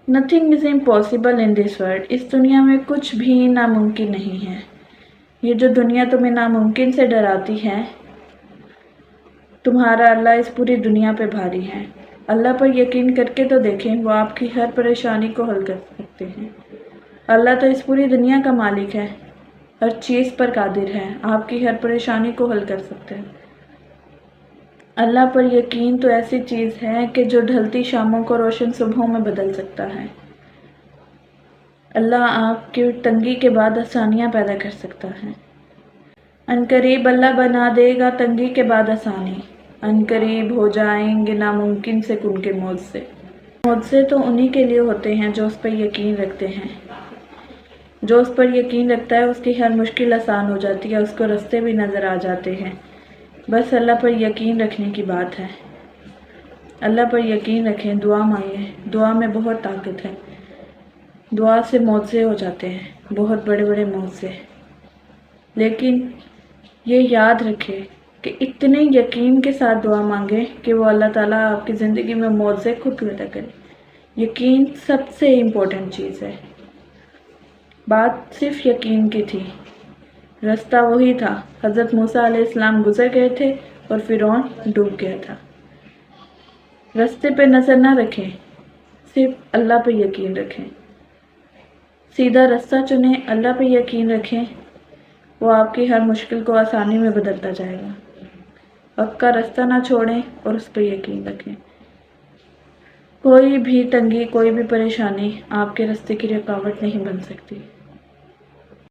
Nothing is impossible in this world. اس دنیا میں کچھ بھی ناممکن نہیں ہے. یہ جو دنیا تمہیں ناممکن سے ڈراتی ہے، تمہارا اللہ اس پوری دنیا پہ بھاری ہے. اللہ پر یقین کر کے تو دیکھیں، وہ آپ کی ہر پریشانی کو حل کر سکتے ہیں. اللہ تو اس پوری دنیا کا مالک ہے، ہر چیز پر قادر ہے، آپ کی ہر پریشانی کو حل کر سکتے ہیں. اللہ پر یقین تو ایسی چیز ہے کہ جو ڈھلتی شاموں کو روشن صبحوں میں بدل سکتا ہے. اللہ آپ کی تنگی کے بعد آسانیاں پیدا کر سکتا ہے. عنقریب اللہ بنا دے گا تنگی کے بعد آسانی. عنقریب ہو جائیں گے ناممکن سے کن کے معجزے. معجزے تو انہی کے لیے ہوتے ہیں جو اس پر یقین رکھتے ہیں. جو اس پر یقین رکھتا ہے اس کی ہر مشکل آسان ہو جاتی ہے، اس کو راستے بھی نظر آ جاتے ہیں. بس اللہ پر یقین رکھنے کی بات ہے. اللہ پر یقین رکھیں، دعا مانگیں. دعا میں بہت طاقت ہے. دعا سے معجزے ہو جاتے ہیں، بہت بڑے بڑے معجزے. لیکن یہ یاد رکھیں کہ اتنے یقین کے ساتھ دعا مانگیں کہ وہ اللہ تعالیٰ آپ کی زندگی میں معجزے خود پیدا کرے. یقین سب سے امپورٹنٹ چیز ہے. بات صرف یقین کی تھی، راستہ وہی تھا. حضرت موسیٰ علیہ السلام گزر گئے تھے اور فرعون ڈوب گیا تھا. راستے پہ نظر نہ رکھیں، صرف اللہ پہ یقین رکھیں. سیدھا راستہ چنیں، اللہ پہ یقین رکھیں، وہ آپ کی ہر مشکل کو آسانی میں بدلتا جائے گا. حق کا راستہ نہ چھوڑیں اور اس پہ یقین رکھیں. کوئی بھی تنگی، کوئی بھی پریشانی آپ کے راستے کی رکاوٹ نہیں بن سکتی.